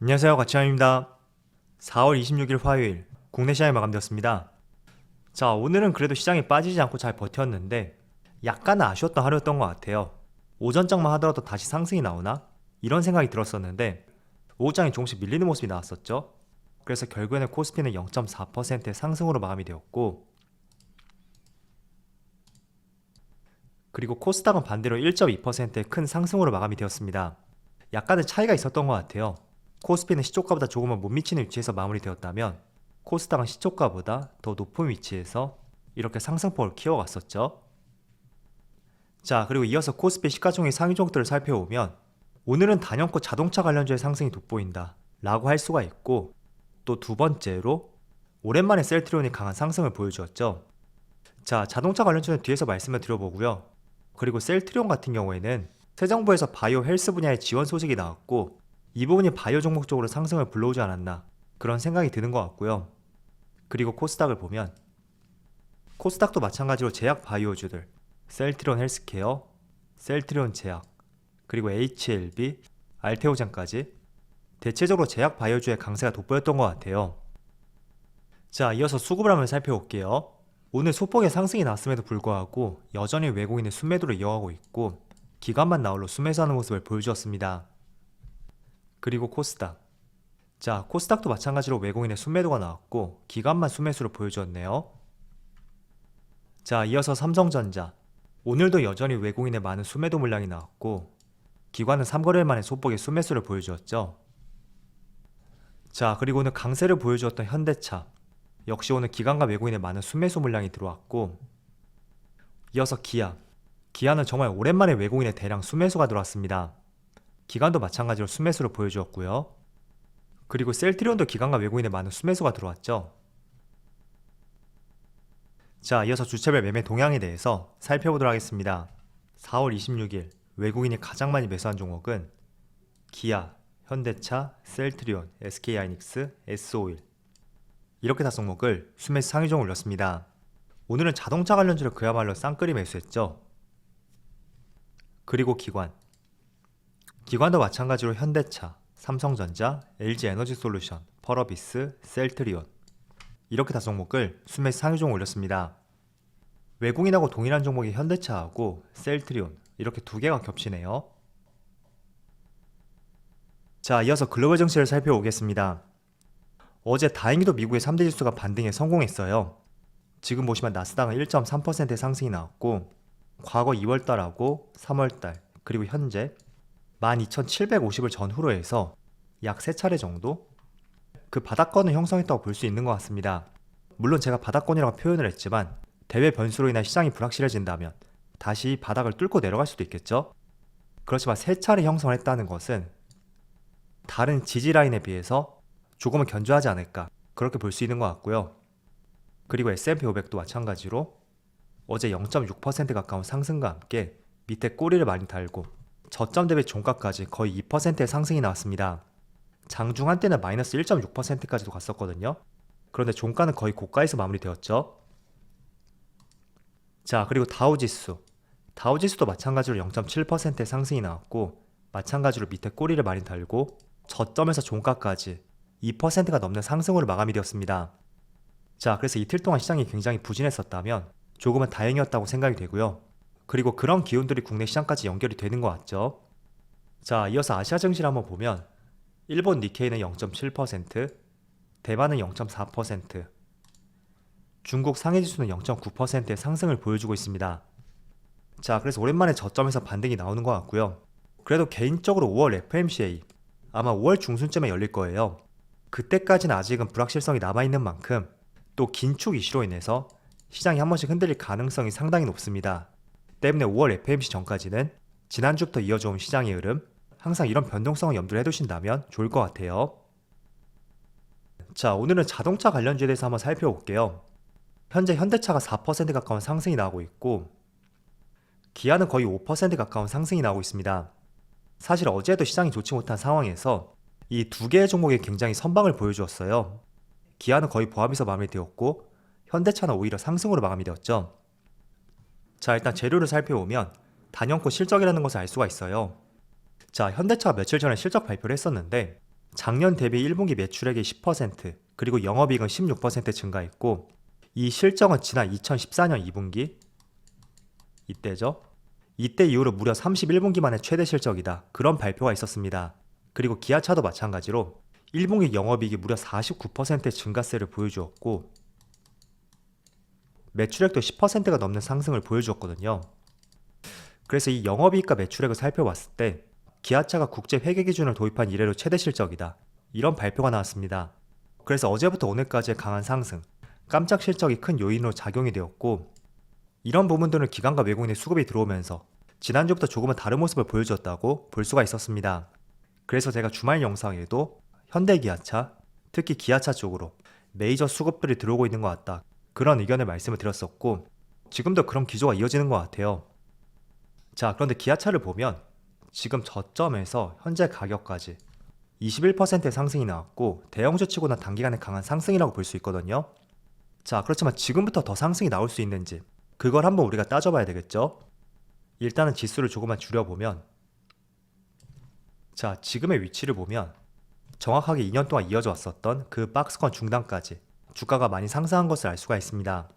안녕하세요, 가치환입니다. 4월 26일 화요일 국내 시장이 마감되었습니다. 자, 오늘은 그래도 시장이 빠지지 않고 잘 버텼는데 약간 아쉬웠던 하루였던 것 같아요. 오전장만 하더라도 다시 상승이 나오나? 이런 생각이 들었었는데 오후장이 조금씩 밀리는 모습이 나왔었죠. 그래서 결국에는 코스피는 0.4%의 상승으로 마감이 되었고, 그리고 코스닥은 반대로 1.2%의 큰 상승으로 마감이 되었습니다. 약간의 차이가 있었던 것 같아요. 코스피는 시초가보다 조금은 못 미치는 위치에서 마무리되었다면 코스닥은 시초가보다 더 높은 위치에서 이렇게 상승폭을 키워갔었죠. 자, 그리고 이어서 코스피 시가총액 상위 종목들을 살펴보면 오늘은 단연코 자동차 관련주의 상승이 돋보인다 라고 할 수가 있고, 또 두 번째로 오랜만에 셀트리온이 강한 상승을 보여주었죠. 자, 자동차 관련주는 뒤에서 말씀을 드려보고요. 그리고 셀트리온 같은 경우에는 새 정부에서 바이오 헬스 분야의 지원 소식이 나왔고 이 부분이 바이오 종목 쪽으로 상승을 불러오지 않았나, 그런 생각이 드는 것 같고요. 그리고 코스닥을 보면 코스닥도 마찬가지로 제약 바이오주들, 셀트리온 헬스케어, 셀트리온 제약, 그리고 HLB, 알테오젠까지 대체적으로 제약 바이오주의 강세가 돋보였던 것 같아요. 자, 이어서 수급을 한번 살펴볼게요. 오늘 소폭의 상승이 났음에도 불구하고 여전히 외국인의 순매도를 이어가고 있고 기관만 나홀로 순매수하는 모습을 보여주었습니다. 그리고 코스닥. 자, 코스닥도 마찬가지로 외국인의 순매도가 나왔고 기관만 순매수를 보여주었네요. 자, 이어서 삼성전자. 오늘도 여전히 외국인의 많은 순매도 물량이 나왔고 기관은 3거래일 만에 소폭의 순매수를 보여주었죠. 자, 그리고 오늘 강세를 보여주었던 현대차. 역시 오늘 기관과 외국인의 많은 순매수 물량이 들어왔고, 이어서 기아. 기아는 정말 오랜만에 외국인의 대량 순매수가 들어왔습니다. 기관도 마찬가지로 순매수를 보여주었고요. 그리고 셀트리온도 기관과 외국인의 많은 순매수가 들어왔죠. 자, 이어서 주체별 매매 동향에 대해서 살펴보도록 하겠습니다. 4월 26일 외국인이 가장 많이 매수한 종목은 기아, 현대차, 셀트리온, SK하이닉스, S-오일, 이렇게 5종목을 순매수 상위종을 올렸습니다. 오늘은 자동차 관련주를 그야말로 쌍끌이 매수했죠. 그리고 기관도 마찬가지로 현대차, 삼성전자, LG에너지솔루션, 펄어비스, 셀트리온, 이렇게 5종목을 순매수 상위종을 올렸습니다. 외국인하고 동일한 종목이 현대차하고 셀트리온, 이렇게 2개가 겹치네요. 자, 이어서 글로벌 증시를 살펴보겠습니다. 어제 다행히도 미국의 3대 지수가 반등에 성공했어요. 지금 보시면 나스닥은 1.3%의 상승이 나왔고 과거 2월달하고 3월달 그리고 현재 12,750을 전후로 해서 약 3차례 정도 그 바닥권을 형성했다고 볼 수 있는 것 같습니다. 물론 제가 바닥권이라고 표현을 했지만 대외 변수로 인한 시장이 불확실해진다면 다시 바닥을 뚫고 내려갈 수도 있겠죠. 그렇지만 3차례 형성을 했다는 것은 다른 지지라인에 비해서 조금은 견조하지 않을까, 그렇게 볼 수 있는 것 같고요. 그리고 S&P 500도 마찬가지로 어제 0.6% 가까운 상승과 함께 밑에 꼬리를 많이 달고 저점 대비 종가까지 거의 2%의 상승이 나왔습니다. 장중 한때는 마이너스 1.6%까지도 갔었거든요. 그런데 종가는 거의 고가에서 마무리되었죠. 자, 그리고 다우지수도 마찬가지로 0.7%의 상승이 나왔고 마찬가지로 밑에 꼬리를 많이 달고 저점에서 종가까지 2%가 넘는 상승으로 마감이 되었습니다. 자, 그래서 이틀 동안 시장이 굉장히 부진했었다면 조금은 다행이었다고 생각이 되고요. 그리고 그런 기운들이 국내 시장까지 연결이 되는 것 같죠. 자, 이어서 아시아 증시를 한번 보면 일본 니케이는 0.7%, 대만은 0.4%, 중국 상해지수는 0.9%의 상승을 보여주고 있습니다. 자, 그래서 오랜만에 저점에서 반등이 나오는 것 같고요. 그래도 개인적으로 5월 FMCA 아마 5월 중순쯤에 열릴 거예요. 그때까지는 아직은 불확실성이 남아있는 만큼 또 긴축 이슈로 인해서 시장이 한 번씩 흔들릴 가능성이 상당히 높습니다. 때문에 5월 FMC 전까지는 지난주부터 이어져온 시장의 흐름, 항상 이런 변동성을 염두를 해두신다면 좋을 것 같아요. 자, 오늘은 자동차 관련주에 대해서 한번 살펴볼게요. 현재 현대차가 4% 가까운 상승이 나오고 있고 기아는 거의 5% 가까운 상승이 나오고 있습니다. 사실 어제도 시장이 좋지 못한 상황에서 이 2개의 종목이 굉장히 선방을 보여주었어요. 기아는 거의 보합에서 마무리되었고 현대차는 오히려 상승으로 마감이 되었죠. 자, 일단 재료를 살펴보면 단연코 실적이라는 것을 알 수가 있어요. 자, 현대차가 며칠 전에 실적 발표를 했었는데 작년 대비 1분기 매출액이 10%, 그리고 영업이익은 16% 증가했고, 이 실적은 지난 2014년 2분기, 이때죠. 이때 이후로 무려 31분기 만에 최대 실적이다. 그런 발표가 있었습니다. 그리고 기아차도 마찬가지로 1분기 영업이익이 무려 49%의 증가세를 보여주었고, 매출액도 10%가 넘는 상승을 보여주었거든요. 그래서 이 영업이익과 매출액을 살펴봤을 때 기아차가 국제 회계 기준을 도입한 이래로 최대 실적이다. 이런 발표가 나왔습니다. 그래서 어제부터 오늘까지의 강한 상승, 깜짝 실적이 큰 요인으로 작용이 되었고, 이런 부분들은 기관과 외국인의 수급이 들어오면서 지난주부터 조금은 다른 모습을 보여주었다고 볼 수가 있었습니다. 그래서 제가 주말 영상에도 현대기아차, 특히 기아차 쪽으로 메이저 수급들이 들어오고 있는 것 같다. 그런 의견을 말씀을 드렸었고, 지금도 그런 기조가 이어지는 것 같아요. 자, 그런데 기아차를 보면 지금 저점에서 현재 가격까지 21%의 상승이 나왔고, 대형주 치고는 단기간에 강한 상승이라고 볼 수 있거든요. 자, 그렇지만 지금부터 더 상승이 나올 수 있는지 그걸 한번 우리가 따져봐야 되겠죠. 일단은 지수를 조금만 줄여보면, 자, 지금의 위치를 보면 정확하게 2년 동안 이어져 왔었던 그 박스권 중단까지 주가가 많이 상승한 것을 알 수가 있습니다.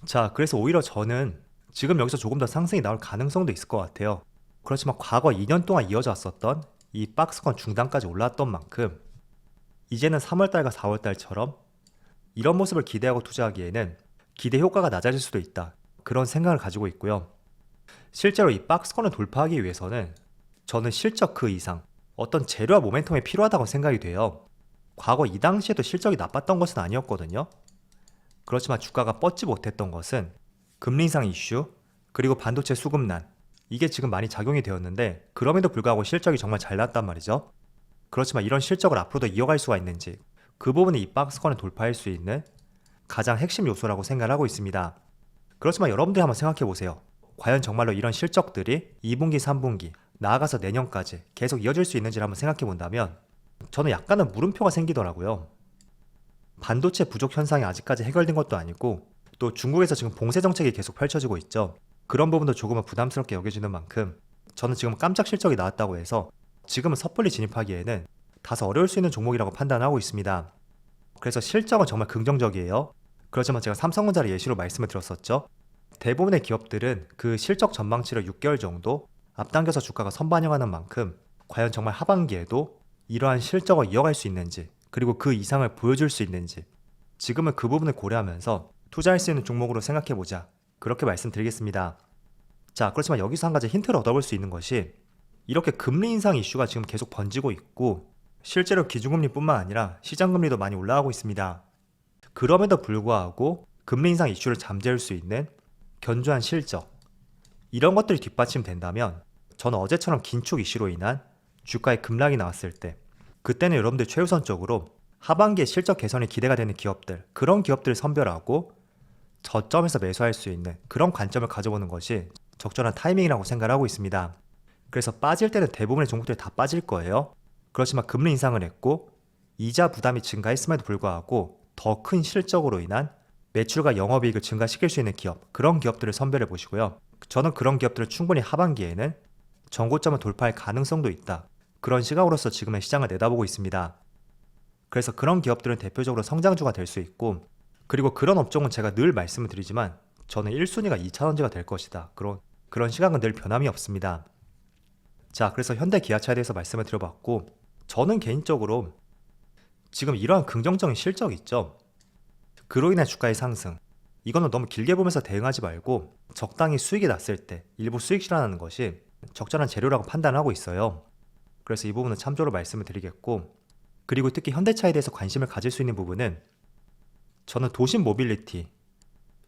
자, 그래서 오히려 저는 지금 여기서 조금 더 상승이 나올 가능성도 있을 것 같아요. 그렇지만 과거 2년 동안 이어져 왔었던 이 박스권 중단까지 올랐던 만큼 이제는 3월달과 4월달처럼 이런 모습을 기대하고 투자하기에는 기대 효과가 낮아질 수도 있다. 그런 생각을 가지고 있고요. 실제로 이 박스권을 돌파하기 위해서는 저는 실적 그 이상 어떤 재료와 모멘텀이 필요하다고 생각이 돼요. 과거 이 당시에도 실적이 나빴던 것은 아니었거든요. 그렇지만 주가가 뻗지 못했던 것은 금리 인상 이슈, 그리고 반도체 수급난, 이게 지금 많이 작용이 되었는데, 그럼에도 불구하고 실적이 정말 잘 났단 말이죠. 그렇지만 이런 실적을 앞으로도 이어갈 수가 있는지, 그 부분이 이 박스권을 돌파할 수 있는 가장 핵심 요소라고 생각을 하고 있습니다. 그렇지만 여러분들이 한번 생각해 보세요. 과연 정말로 이런 실적들이 2분기, 3분기, 나아가서 내년까지 계속 이어질 수 있는지를 한번 생각해 본다면 저는 약간은 물음표가 생기더라고요. 반도체 부족 현상이 아직까지 해결된 것도 아니고, 또 중국에서 지금 봉쇄 정책이 계속 펼쳐지고 있죠. 그런 부분도 조금은 부담스럽게 여겨지는 만큼 저는 지금 깜짝 실적이 나왔다고 해서 지금은 섣불리 진입하기에는 다소 어려울 수 있는 종목이라고 판단하고 있습니다. 그래서 실적은 정말 긍정적이에요. 그렇지만 제가 삼성전자를 예시로 말씀을 드렸었죠. 대부분의 기업들은 그 실적 전망치를 6개월 정도 앞당겨서 주가가 선반영하는 만큼 과연 정말 하반기에도 이러한 실적을 이어갈 수 있는지, 그리고 그 이상을 보여줄 수 있는지, 지금은 그 부분을 고려하면서 투자할 수 있는 종목으로 생각해보자, 그렇게 말씀드리겠습니다. 자, 그렇지만 여기서 한 가지 힌트를 얻어볼 수 있는 것이, 이렇게 금리 인상 이슈가 지금 계속 번지고 있고 실제로 기준금리뿐만 아니라 시장금리도 많이 올라가고 있습니다. 그럼에도 불구하고 금리 인상 이슈를 잠재울 수 있는 견조한 실적, 이런 것들이 뒷받침된다면 저는 어제처럼 긴축 이슈로 인한 주가의 급락이 나왔을 때, 그때는 여러분들 최우선적으로 하반기에 실적 개선이 기대가 되는 기업들, 그런 기업들을 선별하고 저점에서 매수할 수 있는 그런 관점을 가져보는 것이 적절한 타이밍이라고 생각을 하고 있습니다. 그래서 빠질 때는 대부분의 종목들이 다 빠질 거예요. 그렇지만 금리 인상을 했고 이자 부담이 증가했음에도 불구하고 더 큰 실적으로 인한 매출과 영업이익을 증가시킬 수 있는 기업, 그런 기업들을 선별해 보시고요. 저는 그런 기업들을 충분히 하반기에는 전고점을 돌파할 가능성도 있다, 그런 시각으로서 지금의 시장을 내다보고 있습니다. 그래서 그런 기업들은 대표적으로 성장주가 될 수 있고, 그리고 그런 업종은 제가 늘 말씀을 드리지만 저는 1순위가 2차전지가 될 것이다, 그런 시각은 늘 변함이 없습니다. 자, 그래서 현대기아차에 대해서 말씀을 드려봤고, 저는 개인적으로 지금 이러한 긍정적인 실적 있죠. 그로 인한 주가의 상승, 이거는 너무 길게 보면서 대응하지 말고 적당히 수익이 났을 때 일부 수익 실현하는 것이 적절한 재료라고 판단하고 있어요. 그래서 이 부분은 참조로 말씀을 드리겠고, 그리고 특히 현대차에 대해서 관심을 가질 수 있는 부분은 저는 도심 모빌리티,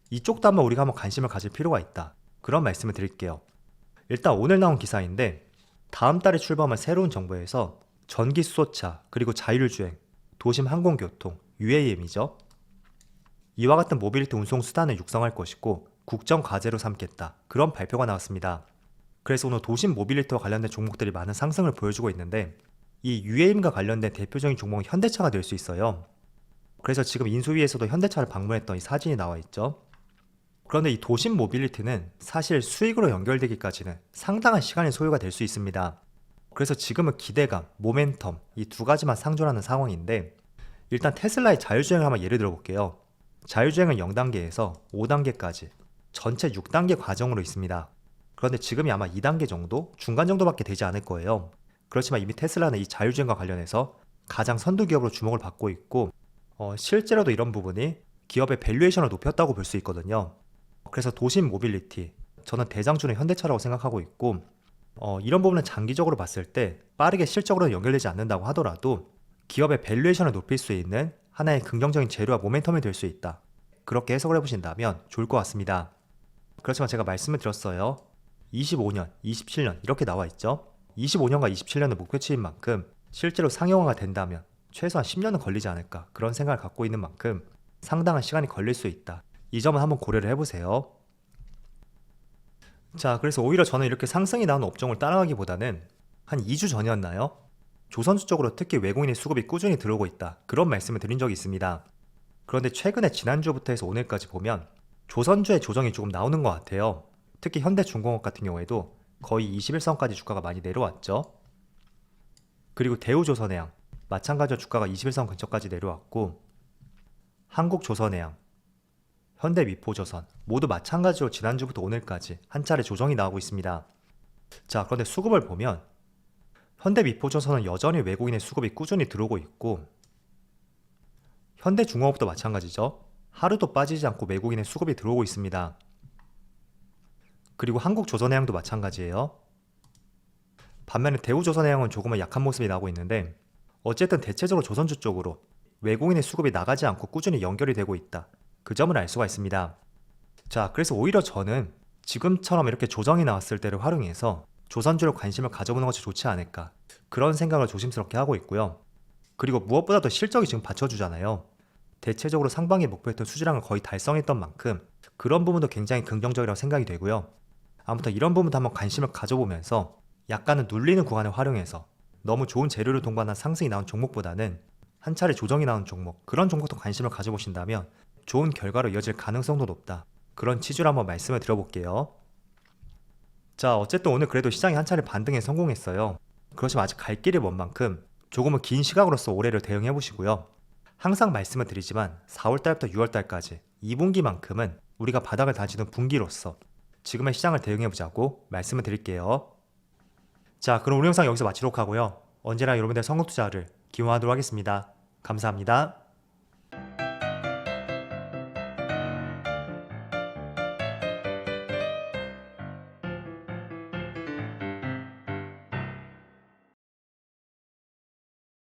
이쪽도 한번 우리가 한번 관심을 가질 필요가 있다, 그런 말씀을 드릴게요. 일단 오늘 나온 기사인데, 다음 달에 출범할 새로운 정부에서 전기 수소차, 그리고 자율주행, 도심 항공교통, UAM이죠. 이와 같은 모빌리티 운송 수단을 육성할 것이고 국정 과제로 삼겠다, 그런 발표가 나왔습니다. 그래서 오늘 도심 모빌리티와 관련된 종목들이 많은 상승을 보여주고 있는데, 이 UAM과 관련된 대표적인 종목은 현대차가 될 수 있어요. 그래서 지금 인수위에서도 현대차를 방문했던 이 사진이 나와 있죠. 그런데 이 도심 모빌리티는 사실 수익으로 연결되기까지는 상당한 시간이 소요가 될 수 있습니다. 그래서 지금은 기대감, 모멘텀 이 두 가지만 상존하는 상황인데 일단 테슬라의 자율주행을 한번 예를 들어 볼게요. 자율주행은 0단계에서 5단계까지 전체 6단계 과정으로 있습니다. 그런데 지금이 아마 2단계 정도? 중간 정도밖에 되지 않을 거예요. 그렇지만 이미 테슬라는 이 자율주행과 관련해서 가장 선두 기업으로 주목을 받고 있고 실제로도 이런 부분이 기업의 밸류에이션을 높였다고 볼 수 있거든요. 그래서 도심 모빌리티, 저는 대장주는 현대차라고 생각하고 있고 이런 부분은 장기적으로 봤을 때 빠르게 실적으로 연결되지 않는다고 하더라도 기업의 밸류에이션을 높일 수 있는 하나의 긍정적인 재료와 모멘텀이 될 수 있다. 그렇게 해석을 해보신다면 좋을 것 같습니다. 그렇지만 제가 말씀을 드렸어요. 25년, 27년 이렇게 나와 있죠. 25년과 27년은 목표치인 만큼 실제로 상용화가 된다면 최소한 10년은 걸리지 않을까 그런 생각을 갖고 있는 만큼 상당한 시간이 걸릴 수 있다. 이 점은 한번 고려를 해보세요. 자, 그래서 오히려 저는 이렇게 상승이 나오는 업종을 따라가기보다는 한 2주 전이었나요? 조선주 쪽으로 특히 외국인의 수급이 꾸준히 들어오고 있다. 그런 말씀을 드린 적이 있습니다. 그런데 최근에 지난주부터 해서 오늘까지 보면 조선주의 조정이 조금 나오는 것 같아요. 특히 현대중공업 같은 경우에도 거의 21선까지 주가가 많이 내려왔죠. 그리고 대우조선해양 마찬가지로 주가가 21선 근처까지 내려왔고 한국조선해양, 현대미포조선 모두 마찬가지로 지난주부터 오늘까지 한 차례 조정이 나오고 있습니다. 자, 그런데 수급을 보면 현대미포조선은 여전히 외국인의 수급이 꾸준히 들어오고 있고 현대중공업도 마찬가지죠. 하루도 빠지지 않고 외국인의 수급이 들어오고 있습니다. 그리고 한국조선해양도 마찬가지예요. 반면에 대우조선해양은 조금은 약한 모습이 나오고 있는데 어쨌든 대체적으로 조선주 쪽으로 외국인의 수급이 나가지 않고 꾸준히 연결이 되고 있다. 그 점을 알 수가 있습니다. 자, 그래서 오히려 저는 지금처럼 이렇게 조정이 나왔을 때를 활용해서 조선주로 관심을 가져보는 것이 좋지 않을까 그런 생각을 조심스럽게 하고 있고요. 그리고 무엇보다도 실적이 지금 받쳐주잖아요. 대체적으로 상반기 목표했던 수주량을 거의 달성했던 만큼 그런 부분도 굉장히 긍정적이라고 생각이 되고요. 아무튼 이런 부분도 한번 관심을 가져보면서 약간은 눌리는 구간을 활용해서 너무 좋은 재료를 동반한 상승이 나온 종목보다는 한 차례 조정이 나온 종목, 그런 종목도 관심을 가져보신다면 좋은 결과로 이어질 가능성도 높다. 그런 취지로 한번 말씀을 드려볼게요. 자, 어쨌든 오늘 그래도 시장이 한 차례 반등에 성공했어요. 그렇지만 아직 갈 길이 먼 만큼 조금은 긴 시각으로서 올해를 대응해 보시고요. 항상 말씀을 드리지만 4월달부터 6월달까지 2분기만큼은 우리가 바닥을 다지는 분기로서 지금의 시장을 대응해 보자고 말씀을 드릴게요. 자, 그럼 오늘 영상 여기서 마치도록 하고요. 언제나 여러분들의 성공 투자를 기원하도록 하겠습니다. 감사합니다.